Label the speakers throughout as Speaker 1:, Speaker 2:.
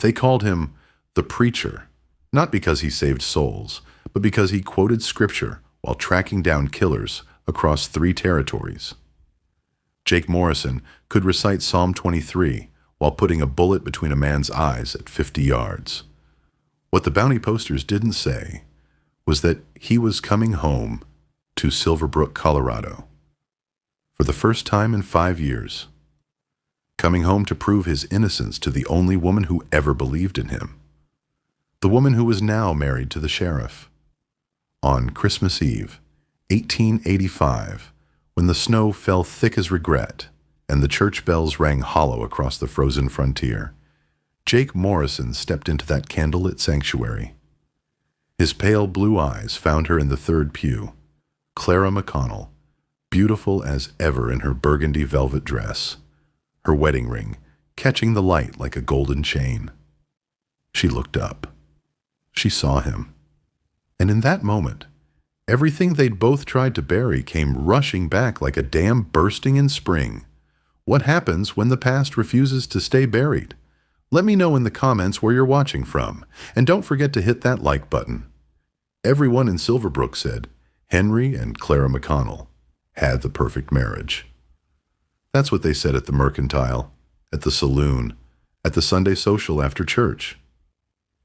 Speaker 1: They called him the preacher, not because he saved souls, but because he quoted scripture while tracking down killers across 3 territories. Jake Morrison could recite Psalm 23 while putting a bullet between a man's eyes at 50 yards. What the bounty posters didn't say was that he was coming home to Silverbrook, Colorado, for the first time in 5 years, coming home to prove his innocence to the only woman who ever believed in him, the woman who was now married to the sheriff. On Christmas Eve, 1885, when the snow fell thick as regret and the church bells rang hollow across the frozen frontier, Jake Morrison stepped into that candlelit sanctuary. His pale blue eyes found her in the 3rd pew, Clara McConnell, beautiful as ever in her burgundy velvet dress, her wedding ring catching the light like a golden chain. She looked up. She saw him. And in that moment, everything they'd both tried to bury came rushing back like a dam bursting in spring. What happens when the past refuses to stay buried? Let me know in the comments where you're watching from, and don't forget to hit that like button. Everyone in Silverbrook said Henry and Clara McConnell had the perfect marriage. That's what they said at the Mercantile, at the saloon, at the Sunday social after church.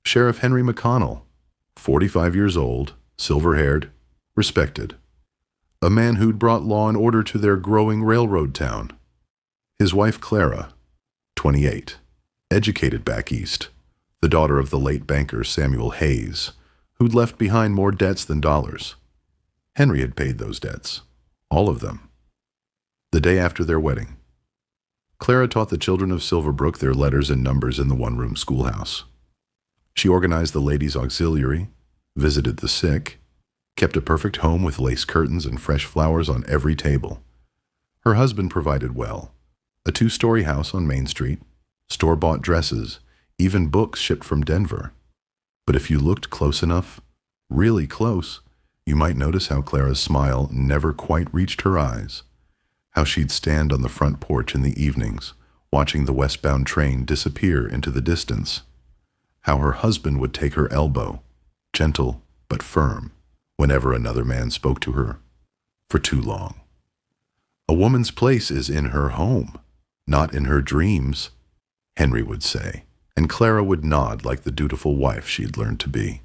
Speaker 1: Sheriff Henry McConnell, 45 years old, silver-haired, respected. A man who'd brought law and order to their growing railroad town. His wife Clara, 28, educated back east, the daughter of the late banker Samuel Hayes, who'd left behind more debts than dollars. Henry had paid those debts, all of them. The day after their wedding, Clara taught the children of Silverbrook their letters and numbers in the one-room schoolhouse. She organized the ladies' auxiliary, visited the sick, kept a perfect home with lace curtains and fresh flowers on every table. Her husband provided well. A 2-story house on Main Street, store-bought dresses, even books shipped from Denver. But if you looked close enough, really close, you might notice how Clara's smile never quite reached her eyes, how she'd stand on the front porch in the evenings, watching the westbound train disappear into the distance, how her husband would take her elbow, gentle but firm, whenever another man spoke to her, for too long. A woman's place is in her home, not in her dreams, Henry would say, and Clara would nod like the dutiful wife she'd learned to be.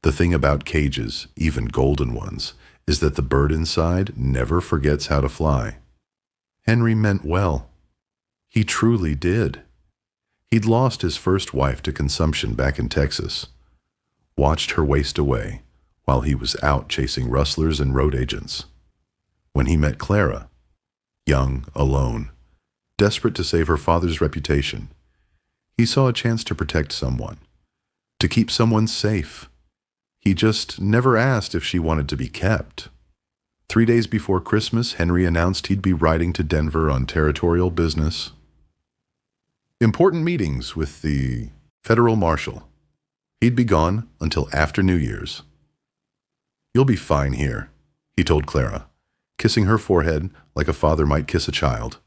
Speaker 1: The thing about cages, even golden ones, is that the bird inside never forgets how to fly. Henry meant well. He truly did. He'd lost his first wife to consumption back in Texas, watched her waste away while he was out chasing rustlers and road agents. When he met Clara, young, alone, desperate to save her father's reputation, he saw a chance to protect someone, to keep someone safe. He just never asked if she wanted to be kept. 3 days before Christmas, Henry announced he'd be riding to Denver on territorial business. Important meetings with the federal marshal. He'd be gone until after New Year's. "You'll be fine here," he told Clara, kissing her forehead like a father might kiss a child.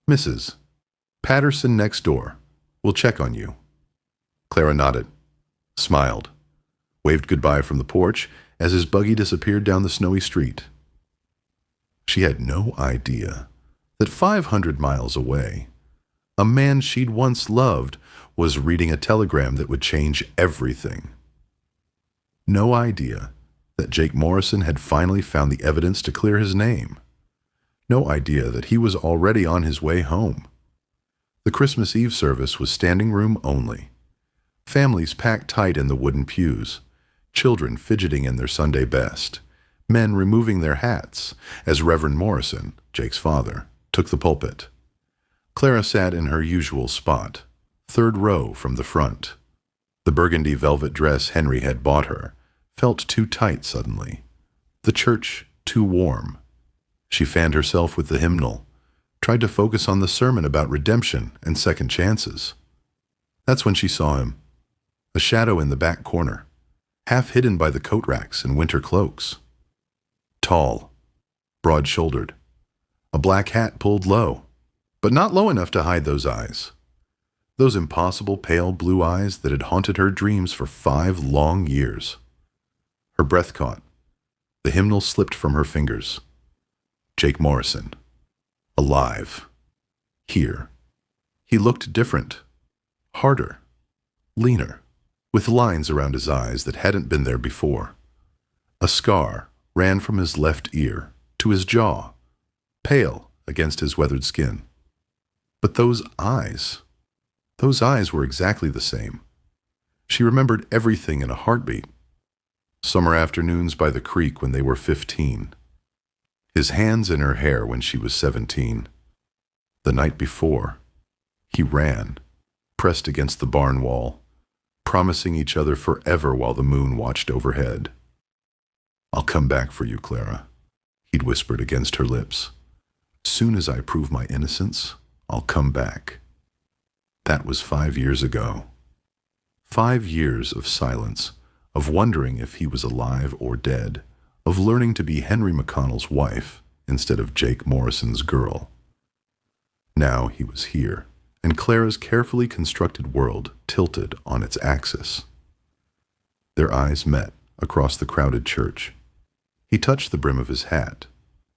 Speaker 1: "Mrs. Patterson next door. We'll check on you." Clara nodded, smiled, waved goodbye from the porch as his buggy disappeared down the snowy street. She had no idea that 500 miles away, a man she'd once loved was reading a telegram that would change everything. No idea that Jake Morrison had finally found the evidence to clear his name. No idea that he was already on his way home. The Christmas Eve service was standing room only. Families packed tight in the wooden pews, children fidgeting in their Sunday best, men removing their hats as Reverend Morrison, Jake's father, took the pulpit. Clara sat in her usual spot, 3rd row from the front. The burgundy velvet dress Henry had bought her felt too tight suddenly, the church too warm. She fanned herself with the hymnal, tried to focus on the sermon about redemption and second chances. That's when she saw him, a shadow in the back corner, half hidden by the coat racks and winter cloaks. Tall, broad-shouldered, a black hat pulled low, but not low enough to hide those eyes. Those impossible pale blue eyes that had haunted her dreams for 5 long years. Her breath caught. The hymnal slipped from her fingers. Jake Morrison. Alive. Here. He looked different. Harder. Leaner. With lines around his eyes that hadn't been there before. A scar ran from his left ear to his jaw, pale against his weathered skin. But those eyes were exactly the same. She remembered everything in a heartbeat. Summer afternoons by the creek when they were 15. His hands in her hair when she was 17. The night before, he ran, pressed against the barn wall, promising each other forever while the moon watched overhead. "I'll come back for you, Clara," he'd whispered against her lips. "Soon as I prove my innocence, I'll come back." That was 5 years ago. 5 years of silence, of wondering if he was alive or dead, of learning to be Henry McConnell's wife instead of Jake Morrison's girl. Now he was here, and Clara's carefully constructed world tilted on its axis. Their eyes met across the crowded church. He touched the brim of his hat,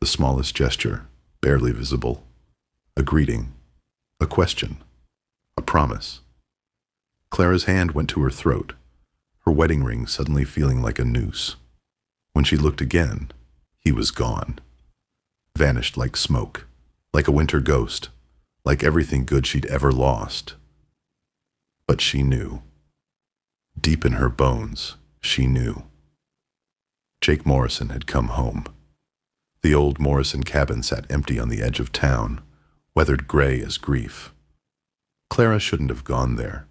Speaker 1: the smallest gesture, barely visible. A greeting, a question, a promise. Clara's hand went to her throat, her wedding ring suddenly feeling like a noose. When she looked again, he was gone. Vanished like smoke, like a winter ghost, like everything good she'd ever lost. But she knew. Deep in her bones, she knew. Jake Morrison had come home. The old Morrison cabin sat empty on the edge of town, weathered gray as grief. Clara shouldn't have gone there.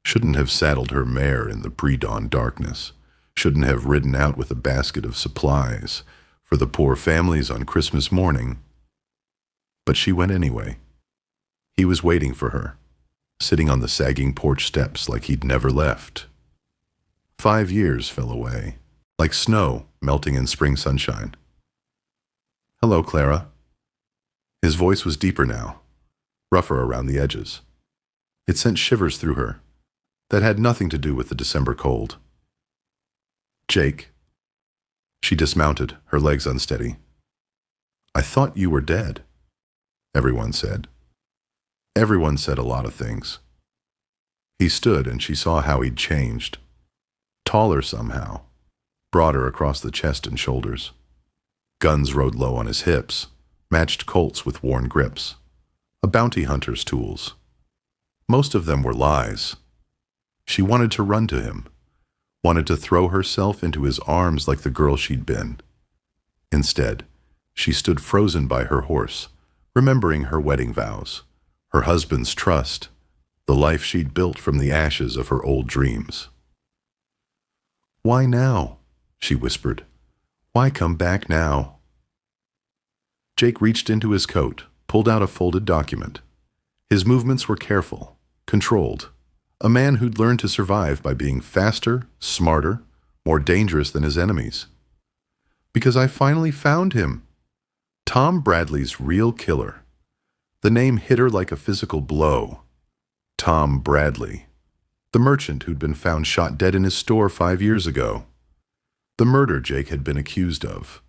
Speaker 1: Shouldn't have saddled her mare in the pre-dawn darkness. Shouldn't have ridden out with a basket of supplies for the poor families on Christmas morning. But she went anyway. He was waiting for her, sitting on the sagging porch steps like he'd never left. 5 years fell away, like snow melting in spring sunshine. "Hello, Clara." His voice was deeper now, rougher around the edges. It sent shivers through her that had nothing to do with the December cold. "Jake." She dismounted, her legs unsteady. "I thought you were dead," everyone said. Everyone said a lot of things. He stood and she saw how he'd changed. Taller somehow, broader across the chest and shoulders. Guns rode low on his hips, matched Colts with worn grips. A bounty hunter's tools. Most of them were lies. She wanted to run to him, wanted to throw herself into his arms like the girl she'd been. Instead, she stood frozen by her horse, remembering her wedding vows, her husband's trust, the life she'd built from the ashes of her old dreams. "Why now?" she whispered. "Why come back now?" Jake reached into his coat, pulled out a folded document. His movements were careful, controlled. A man who'd learned to survive by being faster, smarter, more dangerous than his enemies. "Because I finally found him. Tom Bradley's real killer." The name hit her like a physical blow. Tom Bradley. The merchant who'd been found shot dead in his store 5 years ago. The murder Jake had been accused of.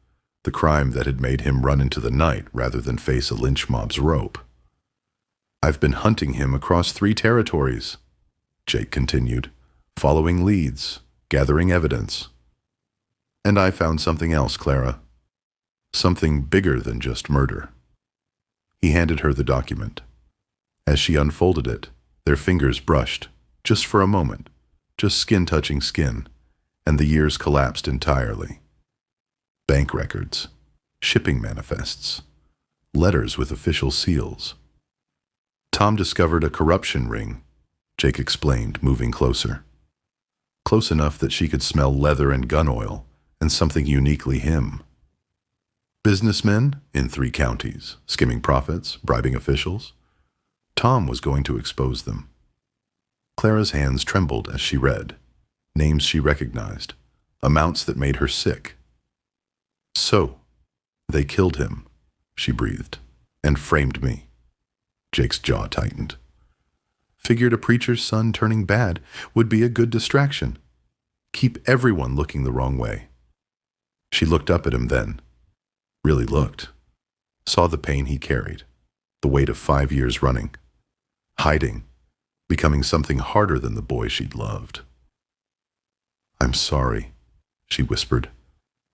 Speaker 1: The crime that had made him run into the night rather than face a lynch mob's rope. "I've been hunting him across 3 territories," Jake continued, following leads, gathering evidence. "And I found something else, Clara. Something bigger than just murder." He handed her the document. As she unfolded it, their fingers brushed, just for a moment, just skin touching skin, and the years collapsed entirely. Bank records, shipping manifests, letters with official seals. Tom discovered a corruption ring, Jake explained, moving closer. Close enough that she could smell leather and gun oil, and something uniquely him. Businessmen in 3 counties, skimming profits, bribing officials. Tom was going to expose them. Clara's hands trembled as she read. Names she recognized, amounts that made her sick. "So, they killed him," she breathed, "and framed me." Jake's jaw tightened. Figured a preacher's son turning bad would be a good distraction. Keep everyone looking the wrong way. She looked up at him then. Really looked. Saw the pain he carried. The weight of 5 years running. Hiding. Becoming something harder than the boy she'd loved. "I'm sorry," she whispered.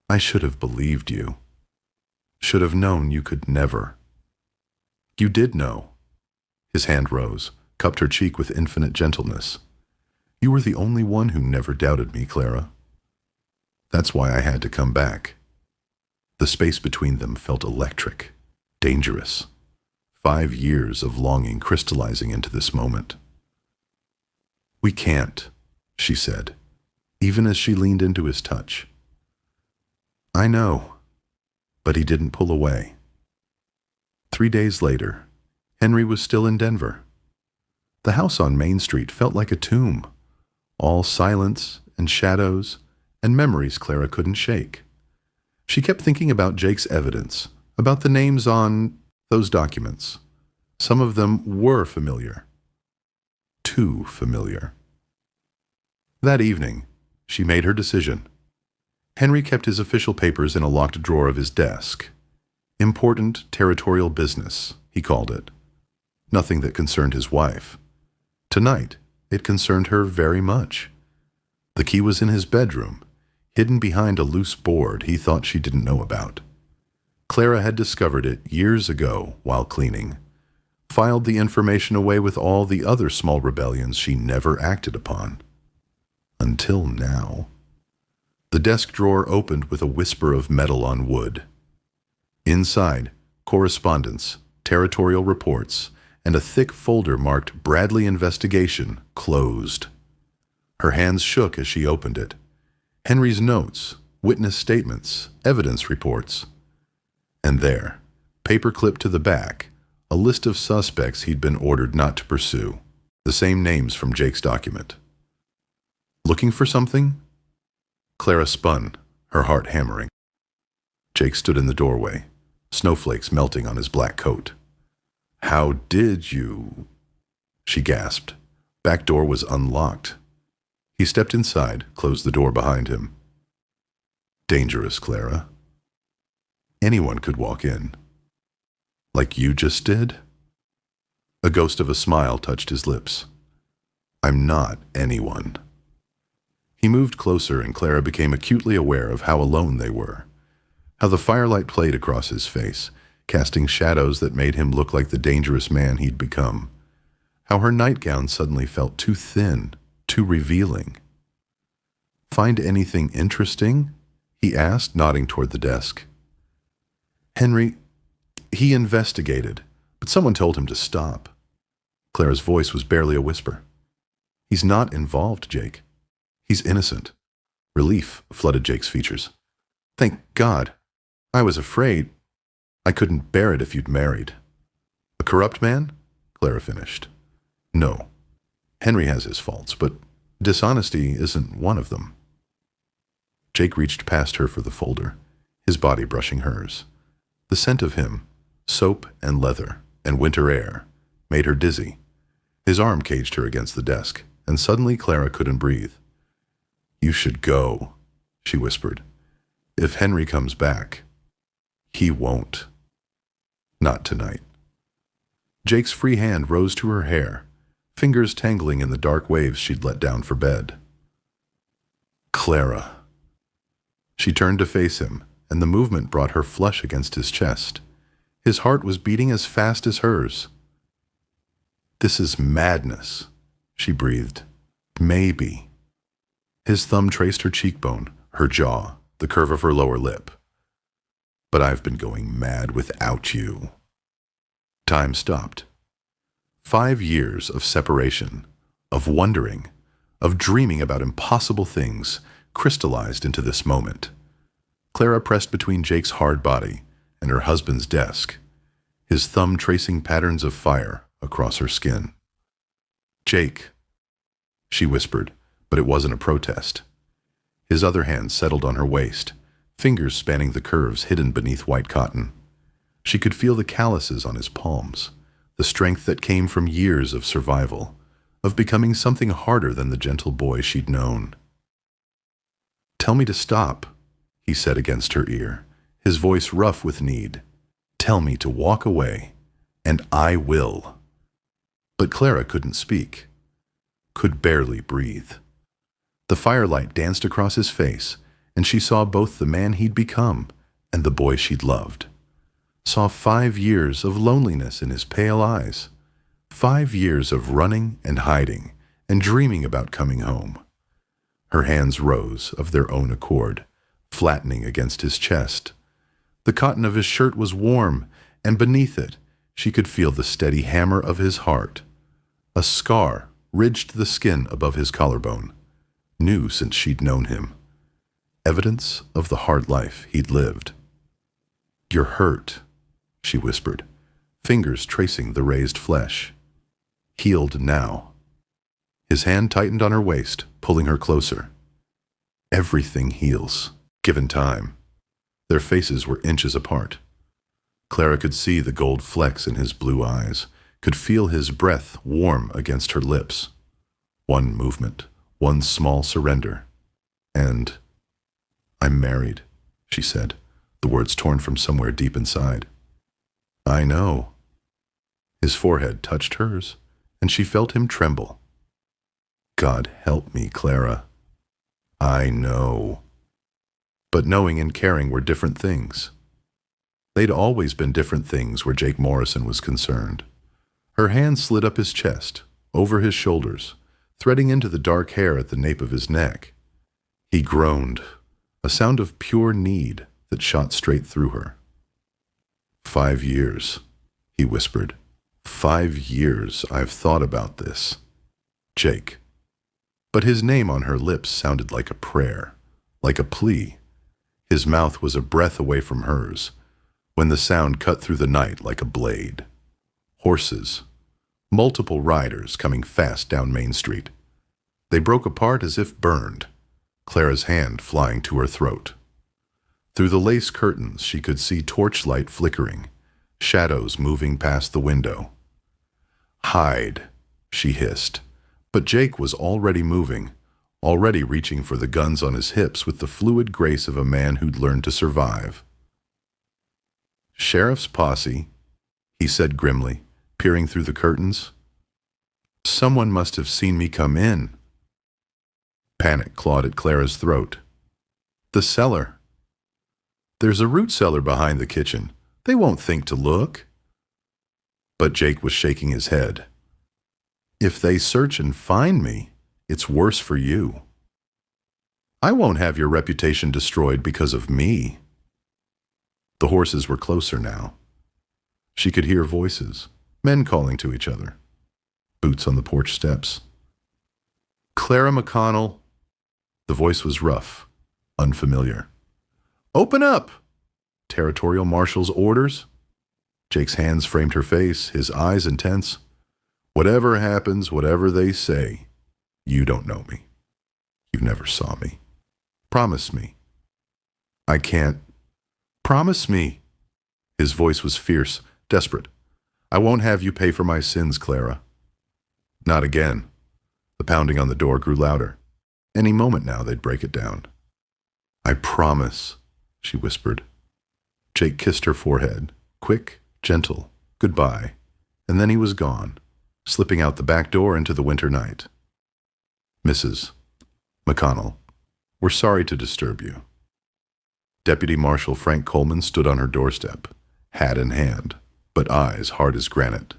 Speaker 1: "I should have believed you. Should have known you could never." "You did know." His hand rose, cupped her cheek with infinite gentleness. "You were the only one who never doubted me, Clara. That's why I had to come back." The space between them felt electric, dangerous. 5 years of longing crystallizing into this moment. "We can't," she said, even as she leaned into his touch. "I know," but he didn't pull away. 3 days later, Henry was still in Denver. The house on Main Street felt like a tomb, all silence and shadows and memories Clara couldn't shake. She kept thinking about Jake's evidence, about the names on those documents. Some of them were familiar. Too familiar. That evening, she made her decision. Henry kept his official papers in a locked drawer of his desk. Important territorial business, he called it. Nothing that concerned his wife. Tonight, it concerned her very much. The key was in his bedroom, hidden behind a loose board he thought she didn't know about. Clara had discovered it years ago while cleaning, filed the information away with all the other small rebellions she never acted upon. Until now. The desk drawer opened with a whisper of metal on wood. Inside, correspondence, territorial reports, and a thick folder marked Bradley Investigation closed. Her hands shook as she opened it. Henry's notes, witness statements, evidence reports. And there, paper-clipped to the back, a list of suspects he'd been ordered not to pursue. The same names from Jake's document. "Looking for something?" Clara spun, her heart hammering. Jake stood in the doorway, snowflakes melting on his black coat. "How did you?" she gasped. Back door was unlocked. He stepped inside, closed the door behind him. "Dangerous, Clara. Anyone could walk in. Like you just did?" A ghost of a smile touched his lips. "I'm not anyone." He moved closer, and Clara became acutely aware of how alone they were, how the firelight played across his face, casting shadows that made him look like the dangerous man he'd become, how her nightgown suddenly felt too thin, too revealing. "Find anything interesting?" he asked, nodding toward the desk. "Henry, he investigated, but someone told him to stop." Clara's voice was barely a whisper. "He's not involved, Jake. He's innocent." Relief flooded Jake's features. "Thank God. I was afraid. I couldn't bear it if you'd married." "A corrupt man?" Clara finished. "No. Henry has his faults, but dishonesty isn't one of them." Jake reached past her for the folder, his body brushing hers. The scent of him, soap and leather and winter air, made her dizzy. His arm caged her against the desk, and suddenly Clara couldn't breathe. "You should go," she whispered. "If Henry comes back, he won't. Not tonight." Jake's free hand rose to her hair, fingers tangling in the dark waves she'd let down for bed. "Clara." She turned to face him, and the movement brought her flush against his chest. His heart was beating as fast as hers. "This is madness," she breathed. "Maybe." His thumb traced her cheekbone, her jaw, the curve of her lower lip. "But I've been going mad without you." Time stopped. 5 years of separation, of wondering, of dreaming about impossible things, crystallized into this moment. Clara pressed between Jake's hard body and her husband's desk, his thumb tracing patterns of fire across her skin. "Jake," she whispered, but it wasn't a protest. His other hand settled on her waist, fingers spanning the curves hidden beneath white cotton. She could feel the calluses on his palms, the strength that came from years of survival, of becoming something harder than the gentle boy she'd known. "Tell me to stop," he said against her ear, his voice rough with need. "Tell me to walk away, and I will." But Clara couldn't speak, could barely breathe. The firelight danced across his face, and she saw both the man he'd become and the boy she'd loved. Saw 5 years of loneliness in his pale eyes, 5 years of running and hiding and dreaming about coming home. Her hands rose of their own accord, flattening against his chest. The cotton of his shirt was warm, and beneath it she could feel the steady hammer of his heart. A scar ridged the skin above his collarbone, new since she'd known him. Evidence of the hard life he'd lived. "You're hurt," she whispered, fingers tracing the raised flesh. "Healed now." His hand tightened on her waist, pulling her closer. "Everything heals, given time." Their faces were inches apart. Clara could see the gold flecks in his blue eyes, could feel his breath warm against her lips. One movement, one small surrender. And, "I'm married," she said, the words torn from somewhere deep inside. "I know." His forehead touched hers, and she felt him tremble. "God help me, Clara." "I know." But knowing and caring were different things. They'd always been different things where Jake Morrison was concerned. Her hand slid up his chest, over his shoulders, threading into the dark hair at the nape of his neck. He groaned, a sound of pure need that shot straight through her. 5 years, he whispered. 5 years I've thought about this. Jake. But his name on her lips sounded like a prayer, like a plea. His mouth was a breath away from hers, when the sound cut through the night like a blade. Horses. Multiple riders coming fast down Main Street. They broke apart as if burned, Clara's hand flying to her throat. Through the lace curtains she could see torchlight flickering, shadows moving past the window. "Hide," she hissed, but Jake was already moving, already reaching for the guns on his hips with the fluid grace of a man who'd learned to survive. "Sheriff's posse," he said grimly, peering through the curtains. "Someone must have seen me come in." Panic clawed at Clara's throat. "The cellar. There's a root cellar behind the kitchen. They won't think to look." But Jake was shaking his head. "If they search and find me, it's worse for you. I won't have your reputation destroyed because of me." The horses were closer now. She could hear voices, men calling to each other. Boots on the porch steps. "Clara McConnell." The voice was rough, unfamiliar. "Open up!" Territorial marshal's orders. Jake's hands framed her face, his eyes intense. "Whatever happens, whatever they say, you don't know me. You never saw me. Promise me." "I can't." "Promise me." His voice was fierce, desperate. "I won't have you pay for my sins, Clara." "Not again." The pounding on the door grew louder. Any moment now they'd break it down. "I promise," she whispered. Jake kissed her forehead, quick, gentle, goodbye, and then he was gone, slipping out the back door into the winter night. "Mrs. McConnell, we're sorry to disturb you." Deputy Marshal Frank Coleman stood on her doorstep, hat in hand, but eyes hard as granite.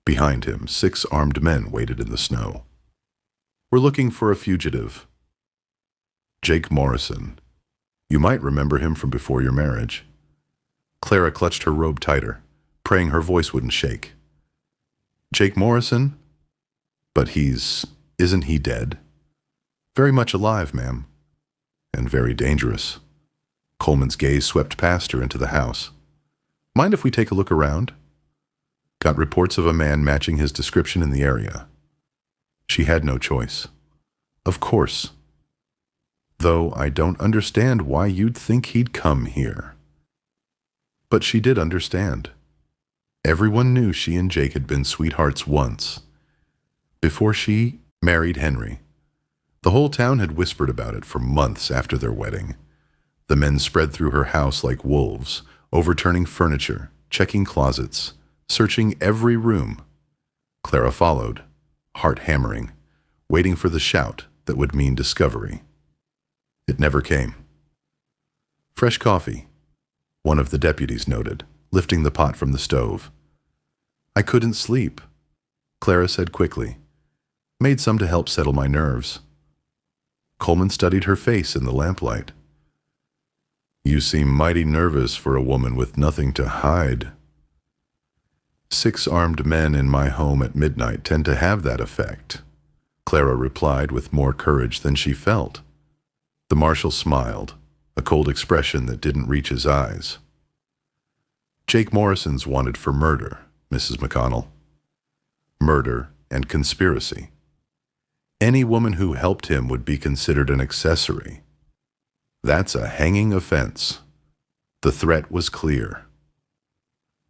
Speaker 1: Behind him, 6 armed men waited in the snow. "We're looking for a fugitive. Jake Morrison. You might remember him from before your marriage." Clara clutched her robe tighter, praying her voice wouldn't shake. "Jake Morrison? But isn't he dead?" "Very much alive, ma'am." "And very dangerous." Coleman's gaze swept past her into the house. "Mind if we take a look around?" Got reports of a man matching his description in the area. She had no choice. "Of course. Though I don't understand why you'd think he'd come here." But she did understand. Everyone knew she and Jake had been sweethearts once. before she married Henry. The whole town had whispered about it for months after their wedding. The men spread through her house like wolves, overturning furniture, checking closets, searching every room. Clara followed, heart hammering, waiting for the shout that would mean discovery. It never came. Fresh coffee, one of the deputies noted, lifting the pot from the stove. I couldn't sleep, Clara said quickly. Made some to help settle my nerves. Coleman studied her face in the lamplight. You seem mighty nervous for a woman with nothing to hide. 6 armed men in my home at midnight tend to have that effect, Clara replied with more courage than she felt. The marshal smiled, a cold expression that didn't reach his eyes. Jake Morrison's wanted for murder, Mrs. McConnell. Murder and conspiracy. Any woman who helped him would be considered an accessory. That's a hanging offense. The threat was clear.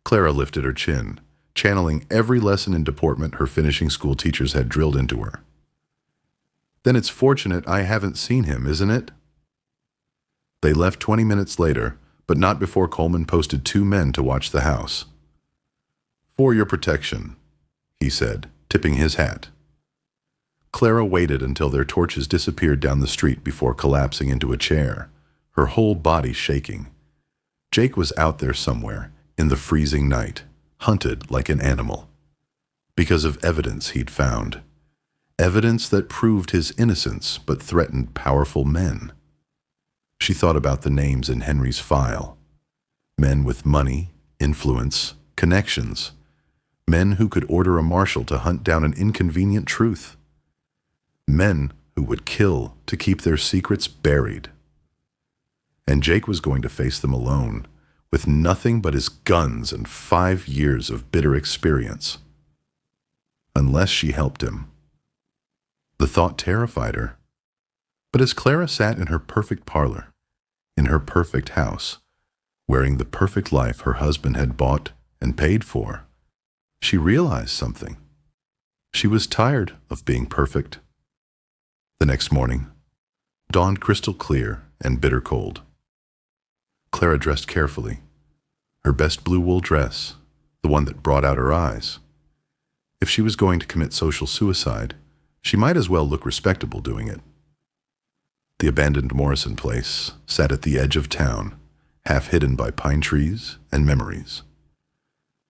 Speaker 1: Clara lifted her chin, channeling every lesson in deportment her finishing school teachers had drilled into her. Then it's fortunate I haven't seen him, isn't it? They left 20 minutes later, but not before Coleman posted 2 men to watch the house. For your protection, he said, tipping his hat. Clara waited until their torches disappeared down the street before collapsing into a chair, her whole body shaking. Jake was out there somewhere, in the freezing night, hunted like an animal. Because of evidence he'd found. Evidence that proved his innocence but threatened powerful men. She thought about the names in Henry's file. Men with money, influence, connections. Men who could order a marshal to hunt down an inconvenient truth. Men who would kill to keep their secrets buried. And Jake was going to face them alone, with nothing but his guns and 5 years of bitter experience. Unless she helped him. The thought terrified her. But as Clara sat in her perfect parlor, in her perfect house, wearing the perfect life her husband had bought and paid for, she realized something. She was tired of being perfect. The next morning dawned crystal clear and bitter cold. Clara dressed carefully, her best blue wool dress, the one that brought out her eyes. If she was going to commit social suicide, she might as well look respectable doing it. The abandoned Morrison place sat at the edge of town, half hidden by pine trees and memories.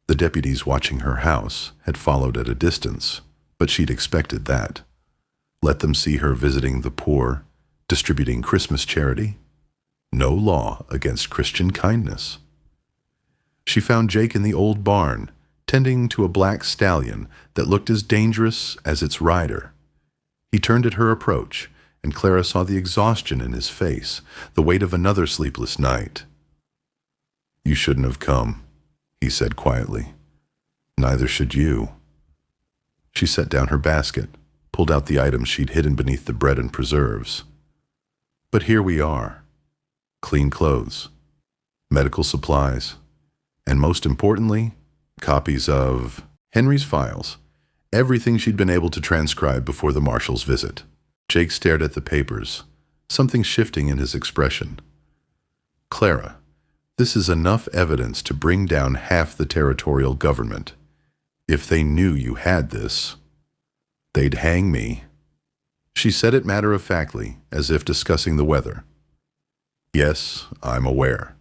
Speaker 1: The deputies watching her house had followed at a distance, but she'd expected that. Let them see her visiting the poor, distributing Christmas charity. No law against Christian kindness. She found Jake in the old barn, tending to a black stallion that looked as dangerous as its rider. He turned at her approach, and Clara saw the exhaustion in his face, the weight of another sleepless night. You shouldn't have come, he said quietly. Neither should you. She set down her basket, pulled out the items she'd hidden beneath the bread and preserves. But here we are. Clean clothes, medical supplies, and most importantly, copies of Henry's files, everything she'd been able to transcribe before the marshal's visit. Jake stared at the papers, something shifting in his expression. Clara, this is enough evidence to bring down half the territorial government. If they knew you had this, they'd hang me. She said it matter-of-factly, as if discussing the weather. Yes, I'm aware.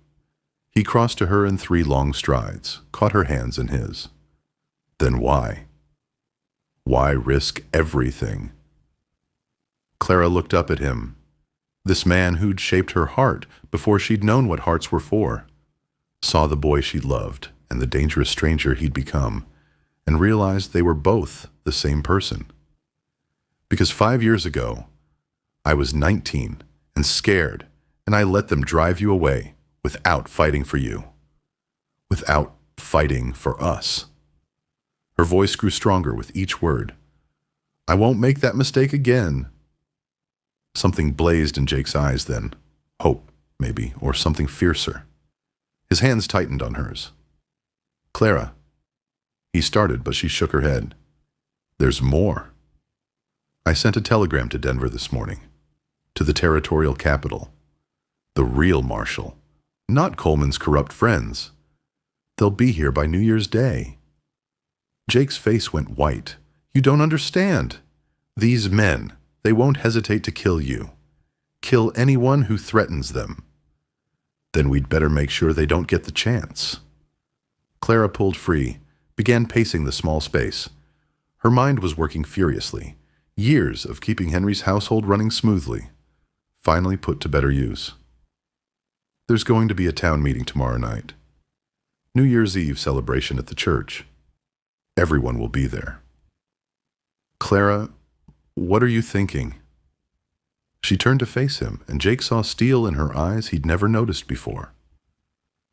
Speaker 1: He crossed to her in 3 long strides, caught her hands in his. Then why? Why risk everything? Clara looked up at him, this man who'd shaped her heart before she'd known what hearts were for, saw the boy she loved and the dangerous stranger he'd become, and realized they were both the same person. Because 5 years ago, I was 19 and scared, and I let them drive you away without fighting for you, without fighting for us. Her voice grew stronger with each word. I won't make that mistake again. Something blazed in Jake's eyes then. Hope, maybe, or something fiercer. His hands tightened on hers. Clara. He started, but she shook her head. There's more. I sent a telegram to Denver this morning, to the territorial capital. The real marshal, not Coleman's corrupt friends. They'll be here by New Year's Day. Jake's face went white. You don't understand. These men, they won't hesitate to kill you. Kill anyone who threatens them. Then we'd better make sure they don't get the chance. Clara pulled free, began pacing the small space. Her mind was working furiously. Years of keeping Henry's household running smoothly, finally put to better use. There's going to be a town meeting tomorrow night. New Year's Eve celebration at the church. Everyone will be there. Clara, what are you thinking? She turned to face him, and Jake saw steel in her eyes he'd never noticed before.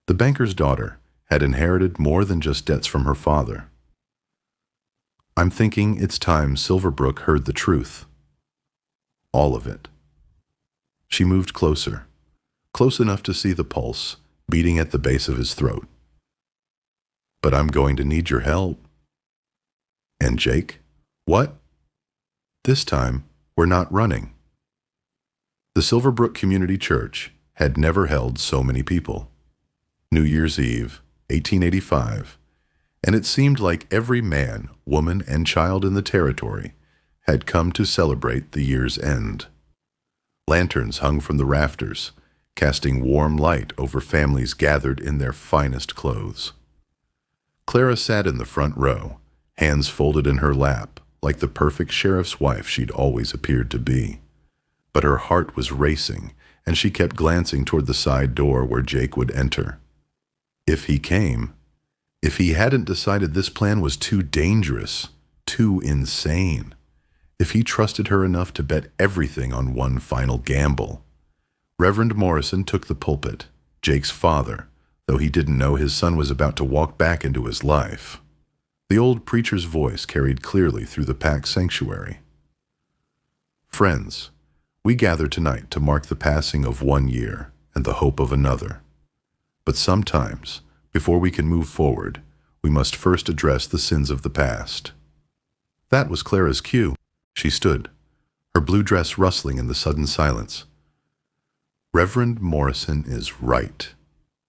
Speaker 1: The banker's daughter had inherited more than just debts from her father. I'm thinking it's time Silverbrook heard the truth. All of it. She moved closer, close enough to see the pulse beating at the base of his throat. But I'm going to need your help. And Jake? What? This time, we're not running. The Silverbrook Community Church had never held so many people. New Year's Eve, 1885, and it seemed like every man, woman, and child in the territory had come to celebrate the year's end. Lanterns hung from the rafters, casting warm light over families gathered in their finest clothes. Clara sat in the front row, hands folded in her lap, like the perfect sheriff's wife she'd always appeared to be. But her heart was racing, and she kept glancing toward the side door where Jake would enter. If he came, if he hadn't decided this plan was too dangerous, too insane, if he trusted her enough to bet everything on one final gamble. Reverend Morrison took the pulpit, Jake's father, though he didn't know his son was about to walk back into his life. The old preacher's voice carried clearly through the packed sanctuary. Friends, we gather tonight to mark the passing of 1 year and the hope of another. But sometimes, before we can move forward, we must first address the sins of the past. That was Clara's cue. She stood, her blue dress rustling in the sudden silence. Reverend Morrison is right,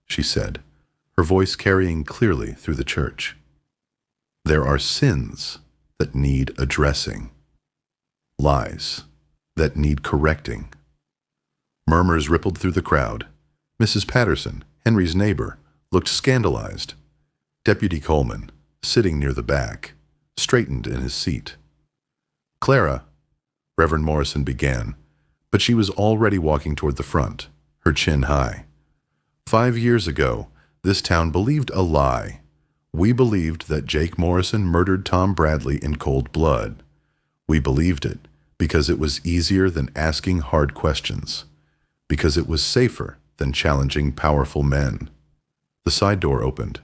Speaker 1: she said, her voice carrying clearly through the church. There are sins that need addressing, lies that need correcting. Murmurs rippled through the crowd. Mrs. Patterson, Henry's neighbor, looked scandalized. Deputy Coleman, sitting near the back, straightened in his seat. Clara, Reverend Morrison began, but she was already walking toward the front, her chin high. 5 years ago, this town believed a lie. We believed that Jake Morrison murdered Tom Bradley in cold blood. We believed it because it was easier than asking hard questions, because it was safer than challenging powerful men. The side door opened.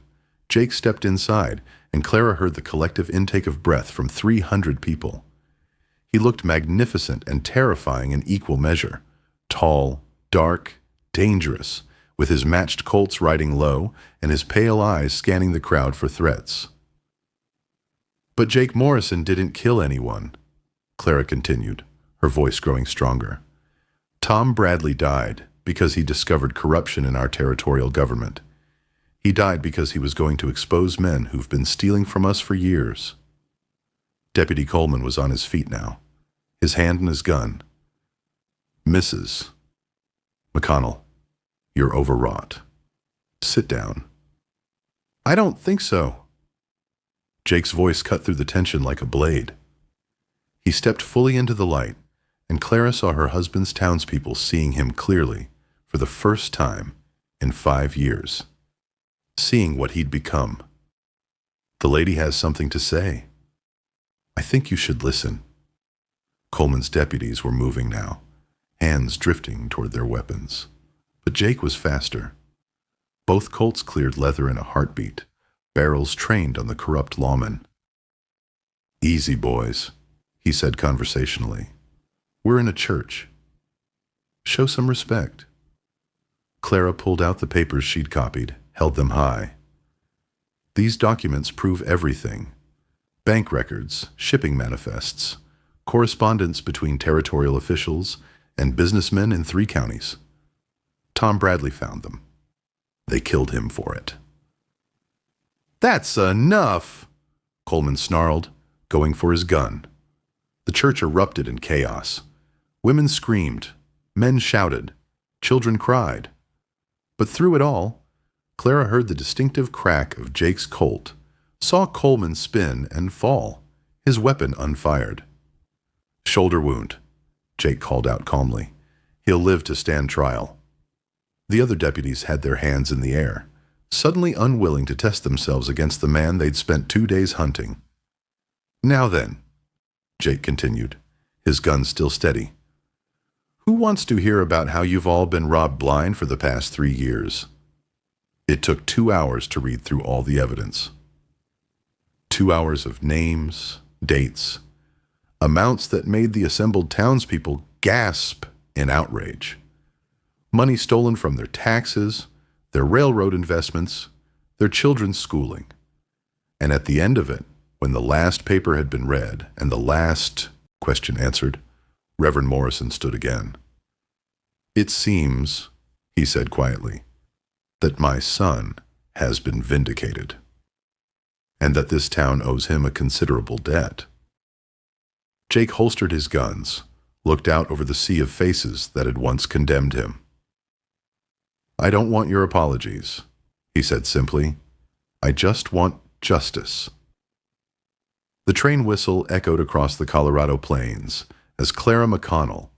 Speaker 1: Jake stepped inside, and Clara heard the collective intake of breath from 300 people. He looked magnificent and terrifying in equal measure, tall, dark, dangerous, with his matched Colts riding low and his pale eyes scanning the crowd for threats. But Jake Morrison didn't kill anyone, Clara continued, her voice growing stronger. Tom Bradley died because he discovered corruption in our territorial government. He died because he was going to expose men who've been stealing from us for years. Deputy Coleman was on his feet now, his hand on his gun. Mrs. McConnell, you're overwrought. Sit down. I don't think so. Jake's voice cut through the tension like a blade. He stepped fully into the light, and Clara saw her husband's townspeople seeing him clearly for the first time in 5 years, seeing what he'd become. The lady has something to say. I think you should listen. Coleman's deputies were moving now, hands drifting toward their weapons. But Jake was faster. Both Colts cleared leather in a heartbeat, barrels trained on the corrupt lawmen. Easy, boys, he said conversationally. We're in a church. Show some respect. Clara pulled out the papers she'd copied, held them high. These documents prove everything. Bank records, shipping manifests, correspondence between territorial officials and businessmen in 3 counties. Tom Bradley found them. They killed him for it. "That's enough!" Coleman snarled, going for his gun. The church erupted in chaos. Women screamed, men shouted, children cried. But through it all, Clara heard the distinctive crack of Jake's Colt, saw Coleman spin and fall, his weapon unfired. "Shoulder wound," Jake called out calmly. "He'll live to stand trial." The other deputies had their hands in the air, suddenly unwilling to test themselves against the man they'd spent 2 days hunting. "Now then," Jake continued, his gun still steady, "who wants to hear about how you've all been robbed blind for the past 3 years? It took 2 hours to read through all the evidence. 2 hours of names, dates, amounts that made the assembled townspeople gasp in outrage. Money stolen from their taxes, their railroad investments, their children's schooling. And at the end of it, when the last paper had been read and the last question answered, Reverend Morrison stood again. "It seems," he said quietly, "that my son has been vindicated, and that this town owes him a considerable debt." Jake holstered his guns, looked out over the sea of faces that had once condemned him. "I don't want your apologies," he said simply. "I just want justice." The train whistle echoed across the Colorado plains as Clara McConnell,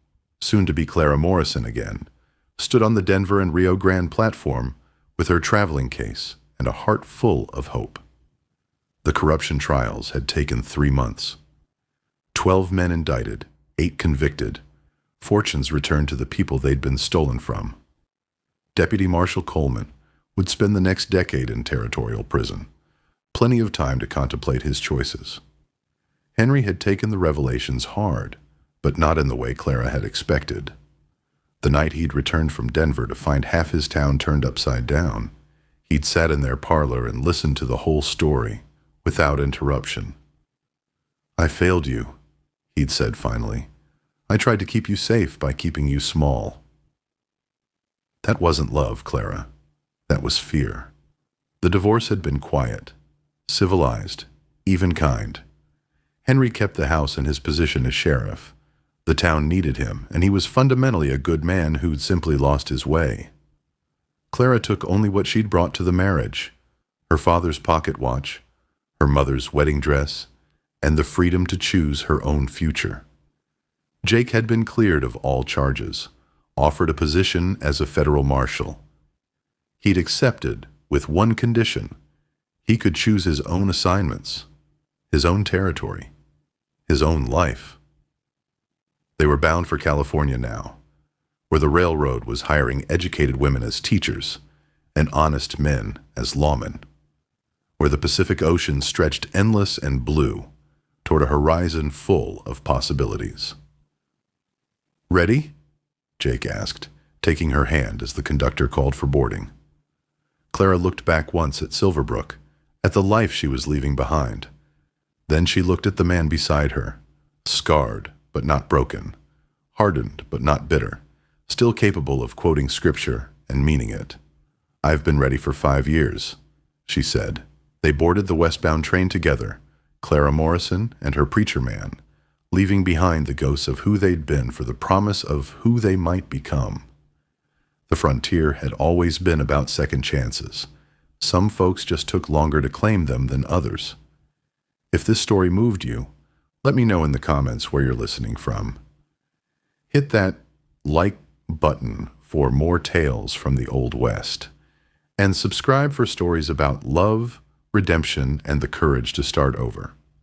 Speaker 1: soon to be Clara Morrison again, stood on the Denver and Rio Grande platform with her traveling case and a heart full of hope. The corruption trials had taken 3 months. 12 men indicted, 8 convicted, fortunes returned to the people they'd been stolen from. Deputy Marshal Coleman would spend the next decade in territorial prison, plenty of time to contemplate his choices. Henry had taken the revelations hard, but not in the way Clara had expected. The night he'd returned from Denver to find half his town turned upside down, he'd sat in their parlor and listened to the whole story, without interruption. "I failed you," he'd said finally. "I tried to keep you safe by keeping you small." That wasn't love, Clara. That was fear. The divorce had been quiet, civilized, even kind. Henry kept the house and his position as sheriff. The town needed him, and he was fundamentally a good man who'd simply lost his way. Clara took only what she'd brought to the marriage: her father's pocket watch, her mother's wedding dress, and the freedom to choose her own future. Jake had been cleared of all charges, offered a position as a federal marshal. He'd accepted, with one condition: he could choose his own assignments, his own territory, his own life. They were bound for California now, where the railroad was hiring educated women as teachers and honest men as lawmen, where the Pacific Ocean stretched endless and blue toward a horizon full of possibilities. "Ready?" Jake asked, taking her hand as the conductor called for boarding. Clara looked back once at Silverbrook, at the life she was leaving behind. Then she looked at the man beside her, scarred but not broken, hardened but not bitter, still capable of quoting scripture and meaning it. "I've been ready for 5 years," she said. They boarded the westbound train together, Clara Morrison and her preacher man, leaving behind the ghosts of who they'd been for the promise of who they might become. The frontier had always been about second chances. Some folks just took longer to claim them than others. If this story moved you, let me know in the comments where you're listening from. Hit that like button for more tales from the Old West, and subscribe for stories about love, redemption, and the courage to start over.